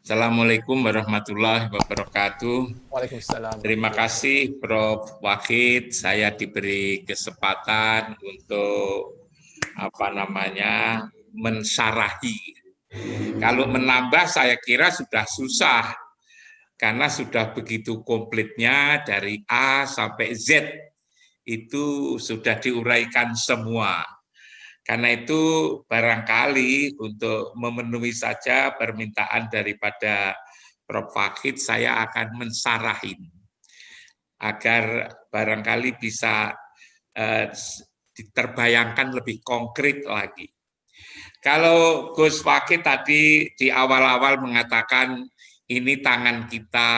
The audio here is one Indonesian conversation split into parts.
Assalamualaikum warahmatullahi wabarakatuh. Waalaikumsalam Terima warahmatullahi wabarakatuh. kasih Prof. Wahid, saya diberi kesempatan untuk mensyarahi. Kalau menambah saya kira sudah susah karena sudah begitu komplitnya dari A sampai Z itu sudah diuraikan semua. Karena itu barangkali untuk memenuhi saja permintaan daripada Prof. Wahid, saya akan mensarahin agar barangkali bisa terbayangkan lebih konkret lagi. Kalau Gus Wahid tadi di awal-awal mengatakan ini tangan kita,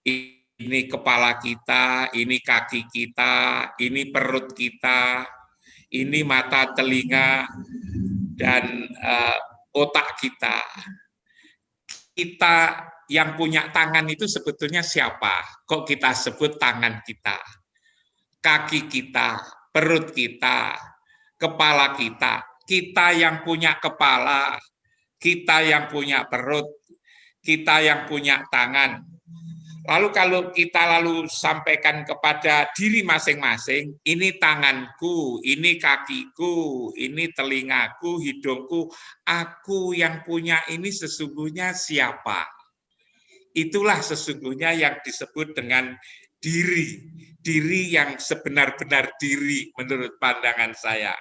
ini kepala kita, ini kaki kita, ini perut kita, ini mata, telinga, dan otak kita. Kita yang punya tangan itu sebetulnya siapa? Kok kita sebut tangan kita? Kaki kita, perut kita, kepala kita. Kita yang punya kepala, kita yang punya perut, kita yang punya tangan. Lalu kalau kita sampaikan kepada diri masing-masing, ini tanganku, ini kakiku, ini telingaku, hidungku, aku yang punya ini sesungguhnya siapa? Itulah sesungguhnya yang disebut dengan diri. Diri yang sebenar-benar diri menurut pandangan saya.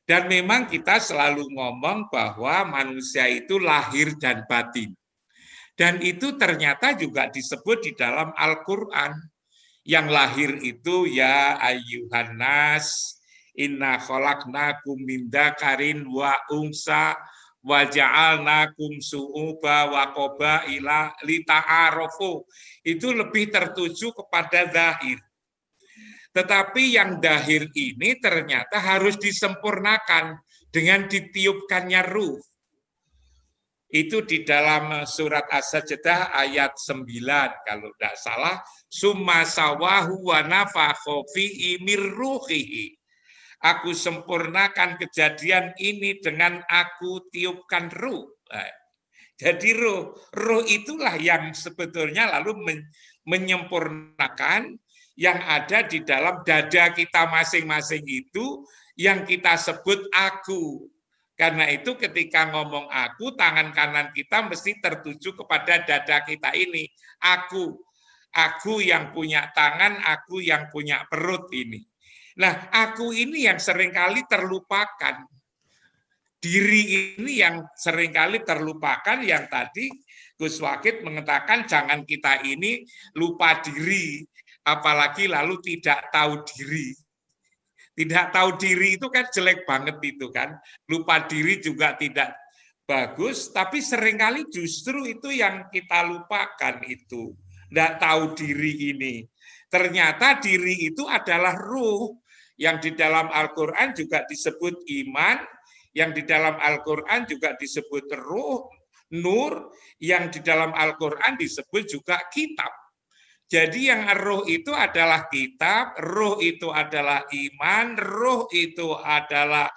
Dan memang kita selalu ngomong bahwa manusia itu lahir dan batin. Dan itu ternyata juga disebut di dalam Al-Quran. Yang lahir itu ya ayyuhan nas, inna khalaqnakum min dzakarin wa unsa wa ja'alnakum su'uba wa qabaila lita'arafu. Itu lebih tertuju kepada zahir. Tetapi yang dahir ini ternyata harus disempurnakan dengan ditiupkannya ruh. Itu di dalam surat As-Sajdah ayat 9 kalau tidak salah, summa sawahu wa nafakha fihi mir ruhihi. Aku sempurnakan kejadian ini dengan aku tiupkan ruh. Jadi ruh itulah yang sebetulnya lalu menyempurnakan yang ada di dalam dada kita masing-masing itu yang kita sebut aku. Karena itu ketika ngomong aku, tangan kanan kita mesti tertuju kepada dada kita ini. Aku yang punya tangan, aku yang punya perut ini. Nah, aku ini yang seringkali terlupakan. Diri ini yang seringkali terlupakan, yang tadi Gus Wahid mengatakan jangan kita ini lupa diri, apalagi lalu tidak tahu diri. Tidak tahu diri itu kan jelek banget itu kan. Lupa diri juga tidak bagus, tapi seringkali justru itu yang kita lupakan itu. Tidak tahu diri ini. Ternyata diri itu adalah ruh yang di dalam Al-Quran juga disebut iman, yang di dalam Al-Quran juga disebut ruh, nur, yang di dalam Al-Quran disebut juga kitab. Jadi yang roh itu adalah kitab, roh itu adalah iman, roh itu adalah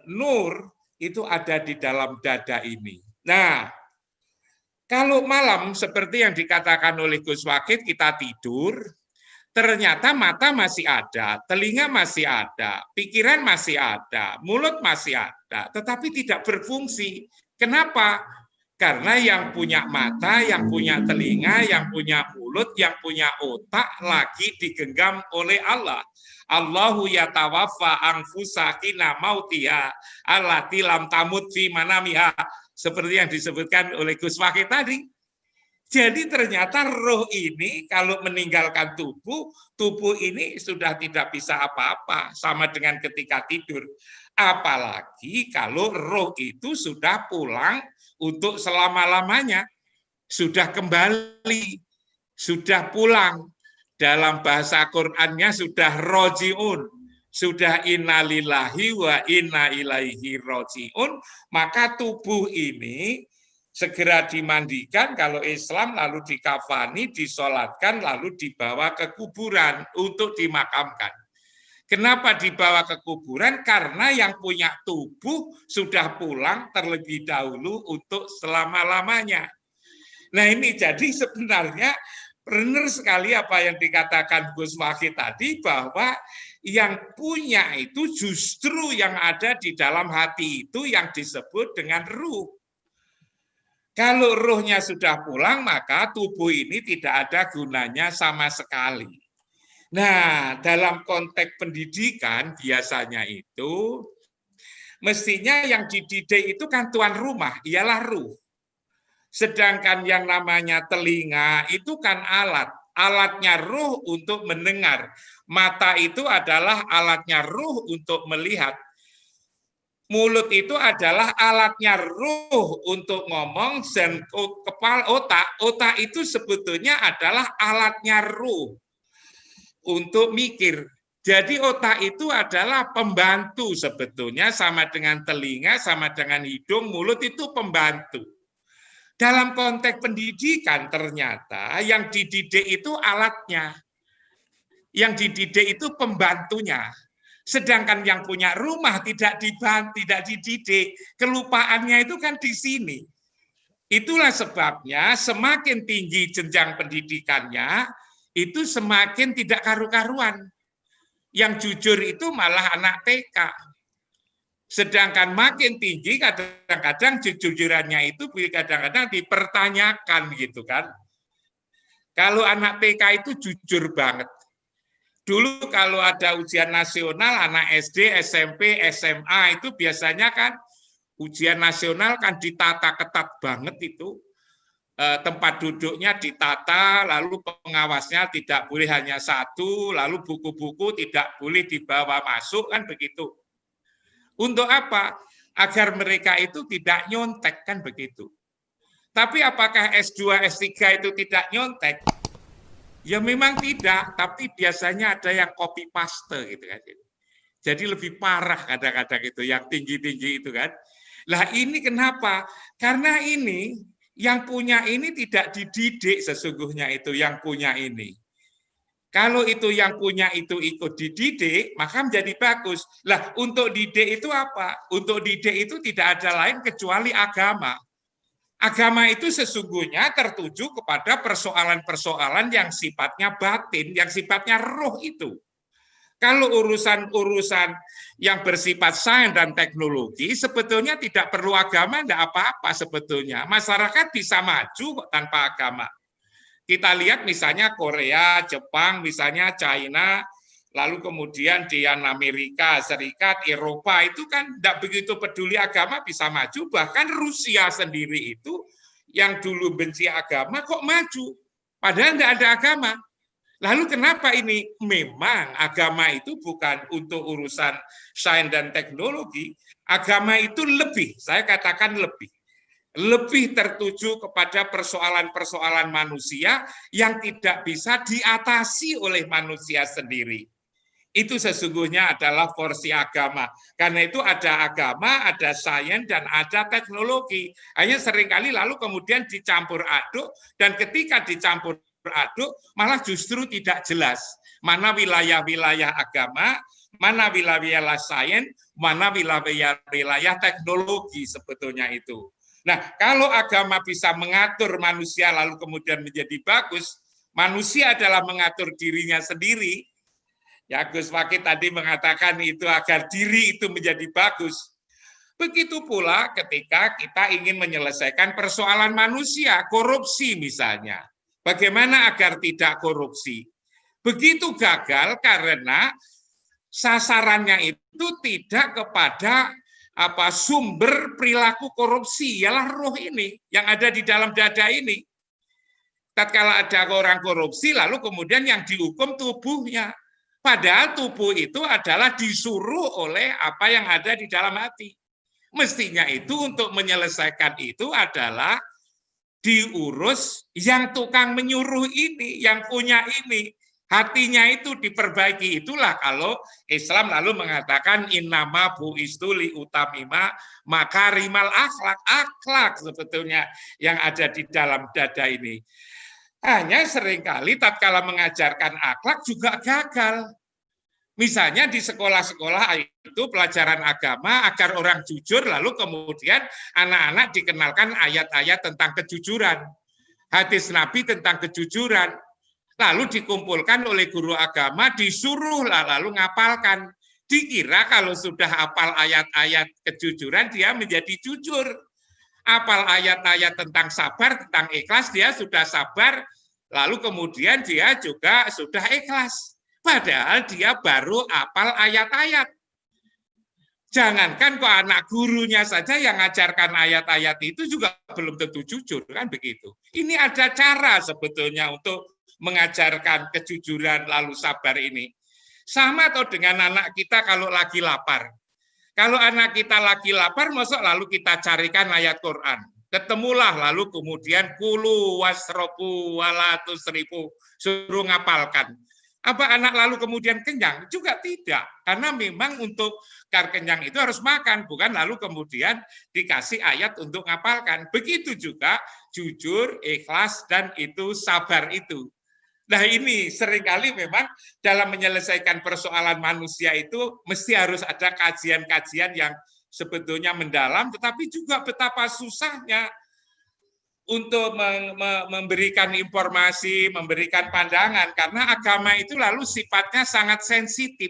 nur, itu ada di dalam dada ini. Nah, kalau malam seperti yang dikatakan oleh Gus Wahid, kita tidur, ternyata mata masih ada, telinga masih ada, pikiran masih ada, mulut masih ada, tetapi tidak berfungsi. Kenapa? Karena yang punya mata, yang punya telinga, yang punya mulut, yang punya otak lagi digenggam oleh Allah. Allahu yatawaffa anfusa hina mautiha allati lam tamut fi manamiha. Seperti yang disebutkan oleh Gus Wahid tadi. Jadi ternyata roh ini kalau meninggalkan tubuh ini sudah tidak bisa apa-apa. Sama dengan ketika tidur. Apalagi kalau roh itu sudah pulang untuk selama-lamanya, sudah kembali, sudah pulang. Dalam bahasa Qur'annya sudah roji'un, sudah innalillahi wa inna ilaihi roji'un, maka tubuh ini segera dimandikan, kalau Islam lalu dikafani, disolatkan, lalu dibawa ke kuburan untuk dimakamkan. Kenapa dibawa ke kuburan? Karena yang punya tubuh sudah pulang terlebih dahulu untuk selama-lamanya. Nah ini jadi sebenarnya benar sekali apa yang dikatakan Gus Wahid tadi, bahwa yang punya itu justru yang ada di dalam hati itu yang disebut dengan ruh. Kalau ruhnya sudah pulang, maka tubuh ini tidak ada gunanya sama sekali. Nah, dalam konteks pendidikan biasanya itu mestinya yang dididik itu kan tuan rumah, ialah ruh. Sedangkan yang namanya telinga itu kan alat. Alatnya ruh untuk mendengar. Mata itu adalah alatnya ruh untuk melihat. Mulut itu adalah alatnya ruh untuk ngomong, dan kepala otak itu sebetulnya adalah alatnya ruh untuk mikir. Jadi otak itu adalah pembantu sebetulnya, sama dengan telinga, sama dengan hidung, mulut itu pembantu. Dalam konteks pendidikan ternyata yang dididik itu alatnya, yang dididik itu pembantunya. Sedangkan yang punya rumah tidak dididik, kelupaannya itu kan di sini. Itulah sebabnya semakin tinggi jenjang pendidikannya, itu semakin tidak karu-karuan. Yang jujur itu malah anak TK. Sedangkan makin tinggi kadang-kadang jujurannya itu kadang-kadang dipertanyakan gitu kan. Kalau anak TK itu jujur banget. Dulu kalau ada ujian nasional, anak SD, SMP, SMA itu biasanya kan ujian nasional kan ditata ketat banget itu. Tempat duduknya ditata, lalu pengawasnya tidak boleh hanya satu, lalu buku-buku tidak boleh dibawa masuk, kan begitu. Untuk apa? Agar mereka itu tidak nyontek, kan begitu. Tapi apakah S2, S3 itu tidak nyontek? Ya memang tidak, tapi biasanya ada yang copy paste gitu kan. Jadi lebih parah kadang-kadang itu, yang tinggi-tinggi itu kan. Lah ini kenapa? Karena ini yang punya ini tidak dididik sesungguhnya, itu yang punya ini. Kalau itu yang punya itu ikut dididik, maka menjadi bagus. Lah untuk didik itu apa? Untuk didik itu tidak ada lain kecuali agama. Agama itu sesungguhnya tertuju kepada persoalan-persoalan yang sifatnya batin, yang sifatnya roh itu. Kalau urusan-urusan yang bersifat sains dan teknologi, sebetulnya tidak perlu agama, tidak apa-apa sebetulnya. Masyarakat bisa maju tanpa agama. Kita lihat misalnya Korea, Jepang, misalnya China, lalu kemudian di Amerika Serikat, Eropa itu kan tidak begitu peduli agama, bisa maju. Bahkan Rusia sendiri itu yang dulu benci agama kok maju, padahal tidak ada agama. Lalu kenapa ini? Memang agama itu bukan untuk urusan sains dan teknologi. Agama itu lebih, saya katakan lebih tertuju kepada persoalan-persoalan manusia yang tidak bisa diatasi oleh manusia sendiri. Itu sesungguhnya adalah porsi agama. Karena itu ada agama, ada sains, dan ada teknologi. Hanya seringkali lalu kemudian dicampur aduk, dan ketika dicampur aduk malah justru tidak jelas mana wilayah-wilayah agama, mana wilayah sains, mana wilayah teknologi sebetulnya itu. Nah, kalau agama bisa mengatur manusia lalu kemudian menjadi bagus, manusia adalah mengatur dirinya sendiri. Ya, Gus Wahid tadi mengatakan itu agar diri itu menjadi bagus. Begitu pula ketika kita ingin menyelesaikan persoalan manusia, korupsi misalnya. Bagaimana agar tidak korupsi? Begitu gagal karena sasarannya itu tidak kepada sumber perilaku korupsi, ialah roh ini yang ada di dalam dada ini. Tatkala ada orang korupsi, lalu kemudian yang dihukum tubuhnya. Padahal tubuh itu adalah disuruh oleh apa yang ada di dalam hati. Mestinya itu untuk menyelesaikan itu adalah diurus yang tukang menyuruh ini, yang punya ini, hatinya itu diperbaiki. Itulah kalau Islam lalu mengatakan innama bu'istu li utamima makarimal akhlak. Akhlak sebetulnya yang ada di dalam dada ini. Hanya seringkali tatkala mengajarkan akhlak juga gagal. Misalnya di sekolah-sekolah itu pelajaran agama agar orang jujur, lalu kemudian anak-anak dikenalkan ayat-ayat tentang kejujuran, hadis Nabi tentang kejujuran, lalu dikumpulkan oleh guru agama, disuruh lalu ngapalkan. Dikira kalau sudah hafal ayat-ayat kejujuran dia menjadi jujur. Hafal ayat-ayat tentang sabar, tentang ikhlas, dia sudah sabar, lalu kemudian dia juga sudah ikhlas. Padahal dia baru hafal ayat-ayat. Jangankan kok anak gurunya saja yang ngajarkan ayat-ayat itu juga belum tentu jujur, kan begitu. Ini ada cara sebetulnya untuk mengajarkan kejujuran lalu sabar ini. Sama atau dengan anak kita kalau lagi lapar. Kalau anak kita lagi lapar, masuk lalu kita carikan ayat Quran. Ketemulah lalu kemudian kulu wasrobu walatusrifu, suruh ngapalkan. Apa anak lalu kemudian kenyang? Juga tidak, karena memang untuk kenyang itu harus makan, bukan lalu kemudian dikasih ayat untuk ngapalkan. Begitu juga jujur, ikhlas, dan itu sabar itu. Nah ini seringkali memang dalam menyelesaikan persoalan manusia itu mesti harus ada kajian-kajian yang sebetulnya mendalam, tetapi juga betapa susahnya untuk memberikan informasi, memberikan pandangan, karena agama itu lalu sifatnya sangat sensitif.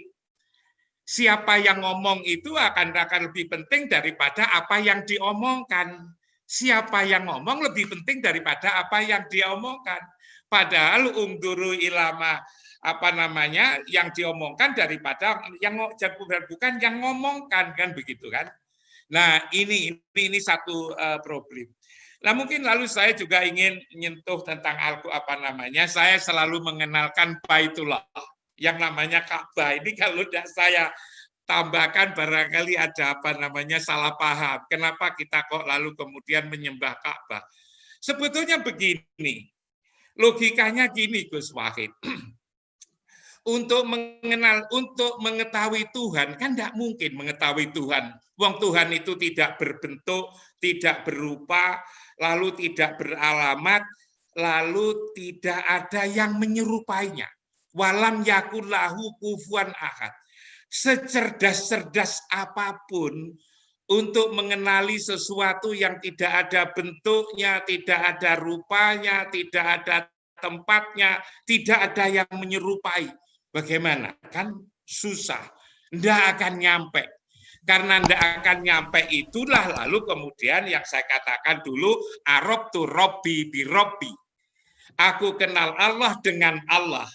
Siapa yang ngomong itu akan lebih penting daripada apa yang diomongkan. Siapa yang ngomong lebih penting daripada apa yang diomongkan. Padahal unduru ilama yang diomongkan daripada yang bukan yang ngomongkan, kan begitu kan. Nah ini satu problem. Nah mungkin lalu saya juga ingin menyentuh tentang saya selalu mengenalkan Baitullah yang namanya Ka'bah. Ini kalau tidak saya tambahkan barangkali ada salah paham. Kenapa kita kok lalu kemudian menyembah Ka'bah? Sebetulnya begini, logikanya gini Gus Wahid. Untuk mengetahui Tuhan kan tidak mungkin mengetahui Tuhan. Wong Tuhan itu tidak berbentuk, tidak berupa, lalu tidak beralamat, lalu tidak ada yang menyerupainya. Walam yakun lahu kufuwan ahad. Secerdas-cerdas apapun untuk mengenali sesuatu yang tidak ada bentuknya, tidak ada rupanya, tidak ada tempatnya, tidak ada yang menyerupai. Bagaimana? Kan susah. Tidak akan nyampe. Karena tidak akan nyampe itulah lalu kemudian yang saya katakan dulu, arabtu robbi bi robbi. Aku kenal Allah dengan Allah.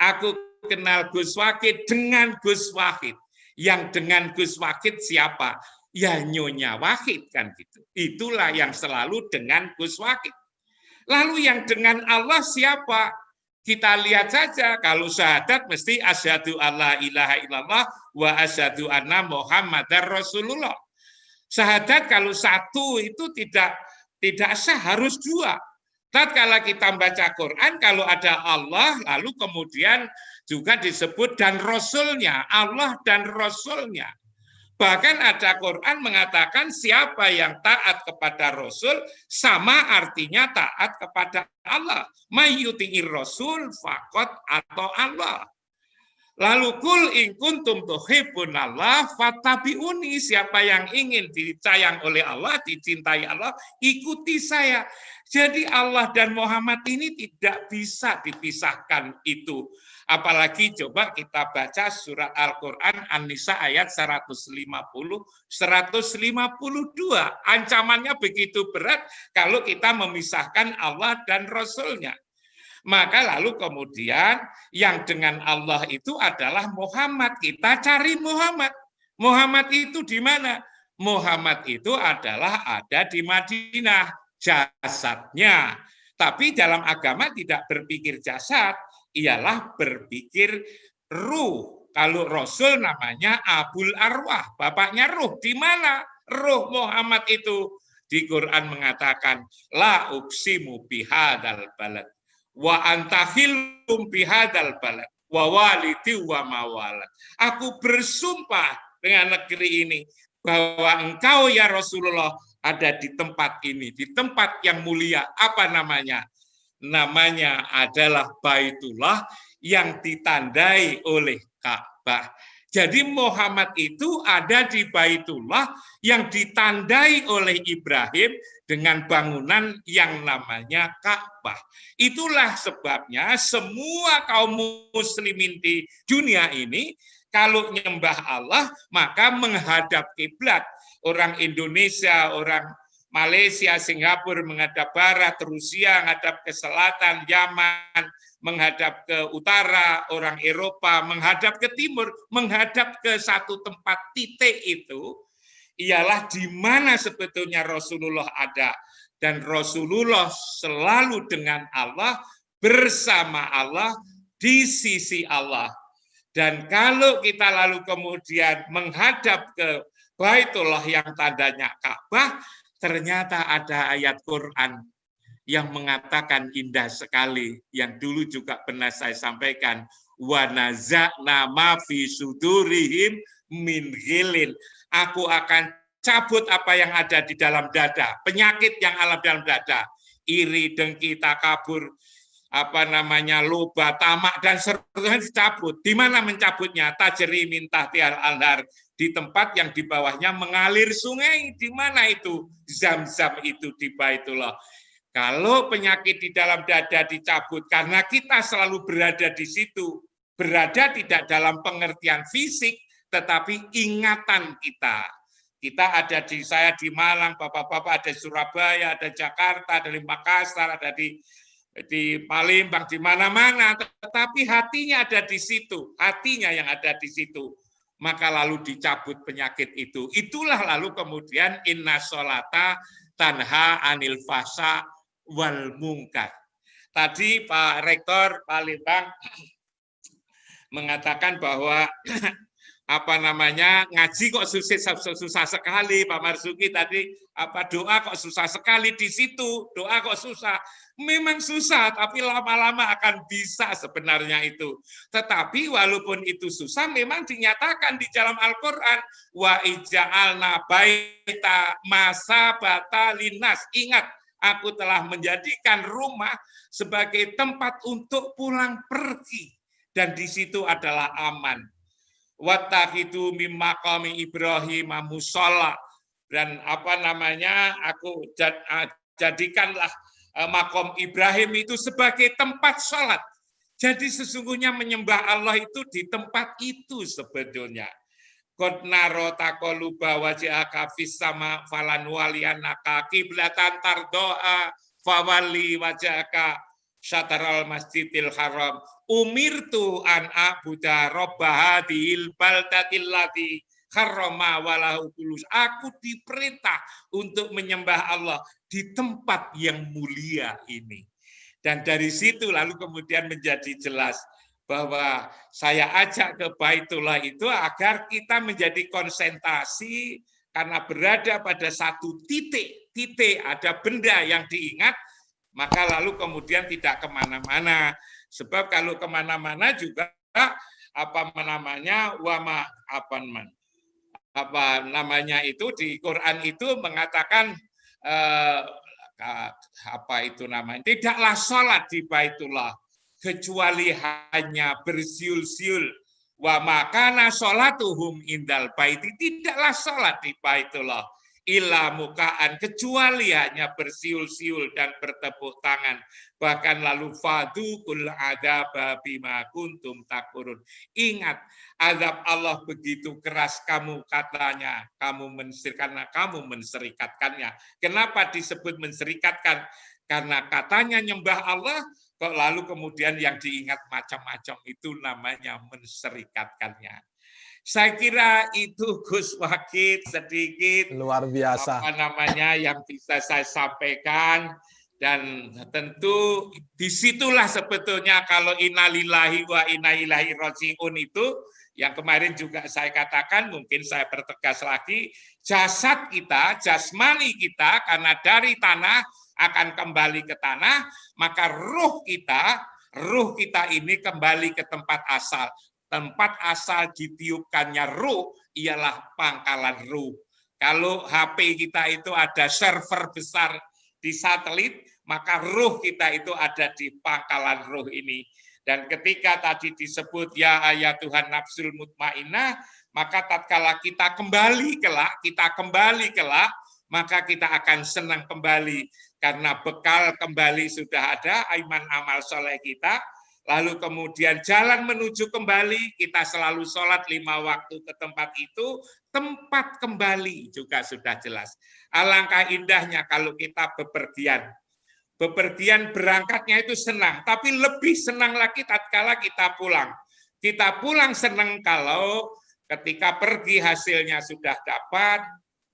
Aku kenal Gus Wahid dengan Gus Wahid. Yang dengan Gus Wahid siapa? Ya Nyonya Wahid kan gitu. Itulah yang selalu dengan Gus Wahid. Lalu yang dengan Allah siapa? Kita lihat saja, kalau syahadat mesti asyhadu alla ilaha illallah wa asyhadu anna Muhammadar Rasulullah. Syahadat kalau satu itu tidak sah, harus dua. Tatkala kita baca Quran, kalau ada Allah, lalu kemudian juga disebut dan Rasulnya, Allah dan Rasulnya. Bahkan ada Quran mengatakan siapa yang taat kepada Rasul sama artinya taat kepada Allah. Mayyuti'ir Rasul faqat atau Allah. Lalu kul in kuntum tuhibbunallah fattabi'uni, siapa yang ingin disayang oleh Allah, dicintai Allah, ikuti saya. Jadi Allah dan Muhammad ini tidak bisa dipisahkan itu. Apalagi coba kita baca surat Al-Quran An-Nisa ayat 150, 152. Ancamannya begitu berat kalau kita memisahkan Allah dan Rasulnya. Maka lalu kemudian yang dengan Allah itu adalah Muhammad. Kita cari Muhammad. Muhammad itu di mana? Muhammad itu adalah ada di Madinah, jasadnya. Tapi dalam agama tidak berpikir jasad, ialah berpikir ruh. Kalau Rasul namanya Abul Arwah, bapaknya ruh. Di mana ruh Muhammad itu? Di Quran mengatakan, la uqsimu bihadzal balad wa antahillum bihadzal balad wa walidi wa mawalad. Aku bersumpah dengan negeri ini bahwa engkau ya Rasulullah ada di tempat ini, di tempat yang mulia. Apa namanya? Namanya adalah Baitullah yang ditandai oleh Ka'bah. Jadi Muhammad itu ada di Baitullah yang ditandai oleh Ibrahim dengan bangunan yang namanya Ka'bah. Itulah sebabnya semua kaum muslimin di dunia ini kalau nyembah Allah maka menghadap kiblat. Orang Indonesia, orang Malaysia, Singapura menghadap barat, Rusia menghadap ke selatan, Yaman menghadap ke utara, orang Eropa menghadap ke timur, menghadap ke satu tempat titik itu, ialah di mana sebetulnya Rasulullah ada. Dan Rasulullah selalu dengan Allah, bersama Allah, di sisi Allah. Dan kalau kita lalu kemudian menghadap ke Baitullah yang tandanya Ka'bah, ternyata ada ayat Quran yang mengatakan indah sekali, yang dulu juga pernah saya sampaikan, wa naza'na ma fi sudurihim min ghilin. Aku akan cabut apa yang ada di dalam dada, penyakit yang ada dalam dada, iri, dengki, takabur, loba, tamak, dan seterusnya dicabut. Di mana mencabutnya? Tajri min tahtial anhar, di tempat yang di bawahnya mengalir sungai. Di mana itu? Zam-zam itu di Baitullah. Kalau penyakit di dalam dada dicabut karena kita selalu berada di situ, berada tidak dalam pengertian fisik, tetapi ingatan kita. Kita ada di, saya di Malang, bapak-bapak ada di Surabaya, ada di Jakarta, ada di Makassar, ada di Palembang, di mana-mana, tetapi hatinya ada di situ, hatinya yang ada di situ. Maka lalu dicabut penyakit itu. Itulah lalu kemudian inna sholata tanha anil fasa wal mungkar. Tadi Pak Rektor Palembang mengatakan bahwa ngaji kok susah sekali, Pak Marzuki tadi doa kok susah sekali di situ, doa kok susah. Memang susah, tapi lama-lama akan bisa sebenarnya itu. Tetapi walaupun itu susah, memang dinyatakan di dalam Al-Quran, wa ija'alna baita masabata linnas. Ingat, aku telah menjadikan rumah sebagai tempat untuk pulang pergi. Dan di situ adalah aman. Wattakhidhu mim maqami Ibrahim musholla, dan aku jadikanlah makom Ibrahim itu sebagai tempat sholat. Jadi sesungguhnya menyembah Allah itu di tempat itu sebetulnya. Qad naro taqalluba wajhaka fis sama falan waliyanaka qiblatan tardoa fawalli wajhaka syatral masjidil haram. Umirtu an a'budu rabba hadhil baldatil lati harrama walahu kulus. Aku diperintah untuk menyembah Allah di tempat yang mulia ini. Dan dari situ lalu kemudian menjadi jelas bahwa saya ajak ke Baitullah itu agar kita menjadi konsentrasi karena berada pada satu titik ada benda yang diingat, maka lalu kemudian tidak kemana-mana. Sebab kalau kemana-mana juga itu di Quran itu mengatakan tidaklah sholat di Baitullah kecuali hanya bersiul-siul. Wa makana sholatuhum indal baiti, tidaklah sholat di Baitullah illa mukaan, kecuali hanya bersiul-siul dan bertepuk tangan. Bahkan lalu fadukul adzaba bima kuntum takfurun. Ingat, azab Allah begitu keras kamu katanya, karena kamu menserikatkannya. Kenapa disebut menserikatkan? Karena katanya nyembah Allah, kok lalu kemudian yang diingat macam-macam, itu namanya menserikatkannya. Saya kira itu Gus Wakid sedikit luar biasa yang bisa saya sampaikan, dan tentu disitulah sebetulnya kalau innalillahi wa inna ilaihi rajiun itu yang kemarin juga saya katakan, mungkin saya pertegas lagi, jasad kita, jasmani kita karena dari tanah akan kembali ke tanah, maka ruh kita ini kembali ke tempat asal. Tempat asal ditiupkannya ruh ialah pangkalan ruh. Kalau HP kita itu ada server besar di satelit, maka ruh kita itu ada di pangkalan ruh ini. Dan ketika tadi disebut ya ayat Tuhan nafsul mutmainnah, maka tatkala kita kembali kelak, maka kita akan senang kembali karena bekal kembali sudah ada, iman amal soleh kita. Lalu kemudian jalan menuju kembali, kita selalu sholat 5 waktu ke tempat itu, tempat kembali juga sudah jelas. Alangkah indahnya kalau kita bepergian. Bepergian berangkatnya itu senang, tapi lebih senang lagi tatkala kita pulang. Kita pulang senang kalau ketika pergi hasilnya sudah dapat,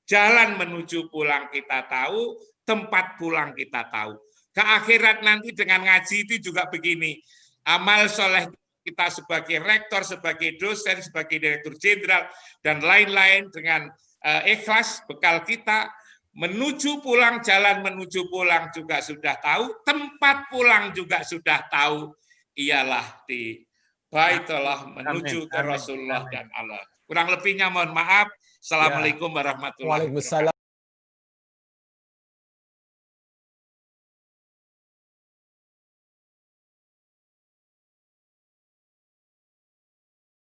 jalan menuju pulang kita tahu, tempat pulang kita tahu. Ke akhirat nanti dengan ngaji itu juga begini, amal soleh kita sebagai rektor, sebagai dosen, sebagai direktur jenderal, dan lain-lain dengan ikhlas bekal kita, menuju pulang, jalan menuju pulang juga sudah tahu, tempat pulang juga sudah tahu, ialah di Baitullah menuju ke Rasulullah dan Allah. Kurang lebihnya mohon maaf. Assalamualaikum warahmatullahi wabarakatuh.